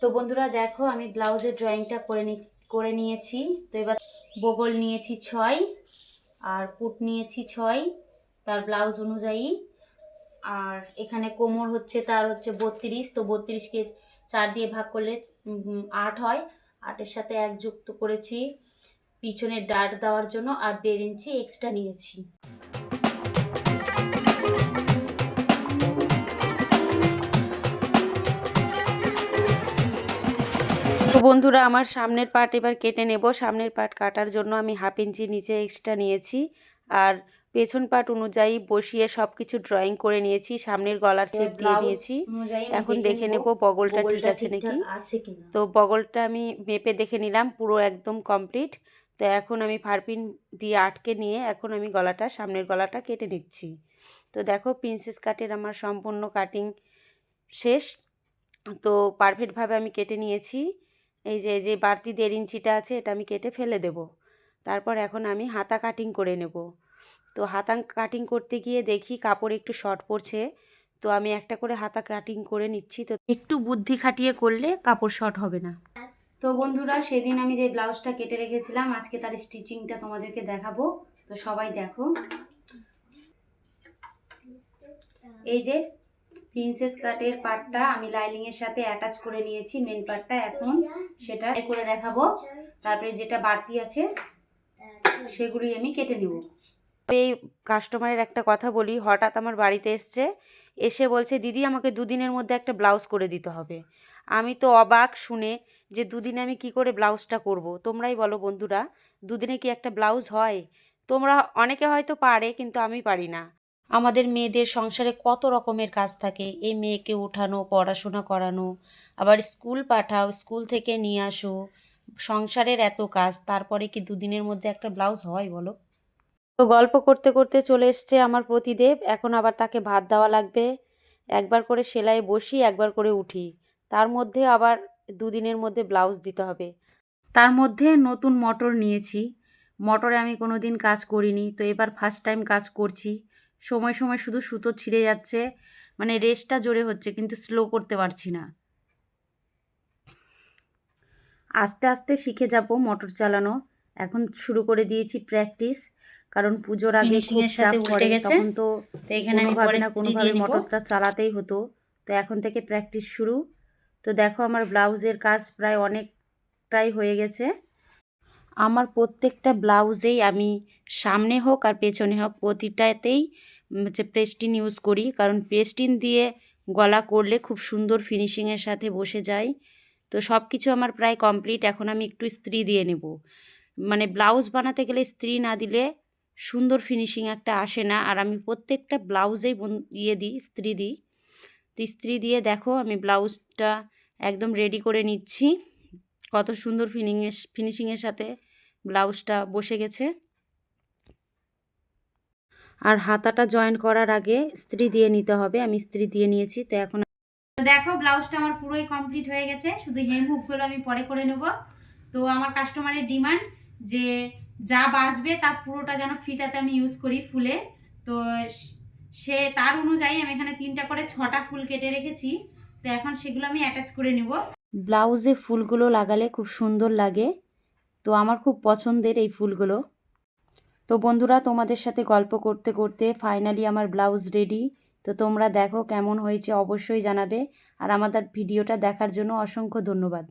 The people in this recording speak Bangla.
তো বন্ধুরা দেখো আমি ব্লাউজের ড্রয়িংটা করে নিয়েছি। তো এবার বগল নিয়েছি 6 আর পুট নিয়েছি 6 তার ব্লাউজ অনুযায়ী। আর এখানে কোমর হচ্ছে তার হচ্ছে 32, তো 32কে 4 দিয়ে ভাগ করলে 8 হয়। 8-এর সাথে 1 যুক্ত করেছি পিছনের ডার্ট দেওয়ার জন্য, আর 1.5 ইঞ্চি এক্সট্রা নিয়েছি। তো বন্ধুরা আমার সামনের পার্ট এবার কেটে নেব। সামনের পার্ট কাটার জন্য আমি 1/2 ইঞ্চি নিচে এক্সট্রা নিয়েছি, আর পেছন পার্ট অনুযায়ী বসিয়ে সব কিছু ড্রয়িং করে নিয়েছি। সামনের গলার শেপ দিয়ে দিয়েছি। এখন দেখে নেব বগলটা ঠিক আছে নাকি। তো বগলটা আমি মেপে দেখে নিলাম, পুরো একদম কমপ্লিট। তো এখন আমি ফারপিন দিয়ে আটকে নিয়ে এখন আমি গলাটা, সামনের গলাটা কেটে নিচ্ছি। তো দেখো প্রিন্সেস কাটের আমার সম্পূর্ণ কাটিং শেষ। তো পারফেক্টভাবে আমি কেটে নিয়েছি। এই যে বাড়তি 1.5 ইঞ্চিটা আছে এটা আমি কেটে ফেলে দেব। তারপর এখন আমি হাতা কাটিং করে নেব। তো হাতা কাটিং করতে গিয়ে দেখি কাপড় একটু শর্ট পড়ছে, তো আমি একটা করে হাতা কাটিং করে নিচ্ছি। তো একটু বুদ্ধি খাটিয়ে করলে কাপড় শর্ট হবে না। তো বন্ধুরা সেদিন আমি যে ব্লাউজটা কেটে রেখেছিলাম আজকে তার স্টিচিংটা তোমাদেরকে দেখাবো। তো সবাই দেখো, এই যে প্রিন্সেস কাটের পার্টটা আমি লাইনিংয়ের সাথে অ্যাটাচ করে নিয়েছি মেন পার্টটা। এখন সেটা করে দেখাবো। তারপরে যেটা বাড়তি আছে সেগুলি আমি কেটে নেব। এই কাস্টমারের একটা কথা বলি, হঠাৎ আমার বাড়িতে এসে বলছে দিদি আমাকে 2 দিনের মধ্যে একটা ব্লাউজ করে দিতে হবে। আমি তো অবাক শুনে যে 2 দিনে আমি কি করে ব্লাউজটা করব। তোমরাই বলো বন্ধুরা, 2 দিনে কি একটা ব্লাউজ হয়? তোমরা অনেকে হয়তো পারে, কিন্তু আমি পারি না। আমাদের মেয়েদের সংসারে কত রকমের কাজ থাকে। এই মেয়েকে ওঠানো, পড়াশোনা করানো, আবার স্কুল পাঠাও, স্কুল থেকে নিয়ে আসো, সংসারের এত কাজ, তারপরে কি 2 দিনের মধ্যে একটা ব্লাউজ হয় বলো? তো গল্প করতে করতে চলে এসছে আমার প্রতিদেব। এখন আবার তাকে ভাত দেওয়া লাগবে। একবার করে সেলাই বসি, একবার করে উঠি, তার মধ্যে আবার 2 দিনের মধ্যে ব্লাউজ দিতে হবে। তার মধ্যে নতুন মোটর নিয়েছি। মোটরে আমি কোনো দিন কাজ করিনি, তো এবার ফার্স্ট টাইম কাজ করছি। সময় সময় শুধু সুতো ছিঁড়ে যাচ্ছে, মানে রেসটা জোরে হচ্ছে কিন্তু স্লো করতে পারছি না। আস্তে আস্তে শিখে যাব মোটর চালানো। এখন শুরু করে দিয়েছি প্র্যাকটিস, কারণ পুজোর আগে খুব চাপ পড়ে, তখন তো এখানে আমি কোনোভাবে না কোনোভাবে মোটরটা চালাতেই হতো। তো এখন থেকে প্র্যাকটিস শুরু। তো দেখো আমার ব্লাউজের কাজ প্রায় অনেকটাই হয়ে গেছে। আমার প্রত্যেকটা ব্লাউজেই আমি সামনে হোক আর পেছনে হোক প্রতিটাতেই হচ্ছে প্রেস্টিন ইউজ করি, কারণ প্রেস্টিন দিয়ে গলা করলে খুব সুন্দর ফিনিশিংয়ের সাথে বসে যায়। তো সব কিছু আমার প্রায় কমপ্লিট। এখন আমি একটু ইস্ত্রি দিয়ে নেব, মানে ব্লাউজ বানাতে গেলে ইস্ত্রি না দিলে সুন্দর ফিনিশিং একটা আসে না। আর আমি প্রত্যেকটা ব্লাউজেই দিই, ইস্ত্রি দিই। তো ইস্ত্রি দিয়ে দেখো আমি ব্লাউজটা একদম রেডি করে নিচ্ছি। কত সুন্দর ফিনিশিংয়ের সাথে ব্লাউজটা বসে গেছে। আর হাতাটা জয়েন করার আগে ইস্ত্রি দিয়ে নিতে হবে, আমি ইস্ত্রি দিয়ে নিয়েছি। তো এখন দেখো ব্লাউজটা আমার পুরোই কমপ্লিট হয়ে গেছে, শুধু হেম হুকগুলো আমি পরে করে নেব। তো আমার কাস্টমারের ডিমান্ড যে যা বাঁচবে তার পুরোটা যেন ফিতাতে আমি ইউজ করি ফুলে। তো সে তার অনুযায়ী আমি এখানে 3টা করে 6টা ফুল কেটে রেখেছি। তো এখন সেগুলো আমি অ্যাটাচ করে নেব। ব্লাউজে ফুলগুলো লাগালে খুব সুন্দর লাগে, তো আমার খুব পছন্দের এই ফুলগুলো। তো বন্ধুরা তোমাদের সাথে গল্প করতে করতে ফাইনালি আমার ব্লাউজ রেডি। তো তোমরা দেখো কেমন হয়েছে অবশ্যই জানাবে, আর আমাদের ভিডিওটা দেখার জন্য অসংখ্য ধন্যবাদ।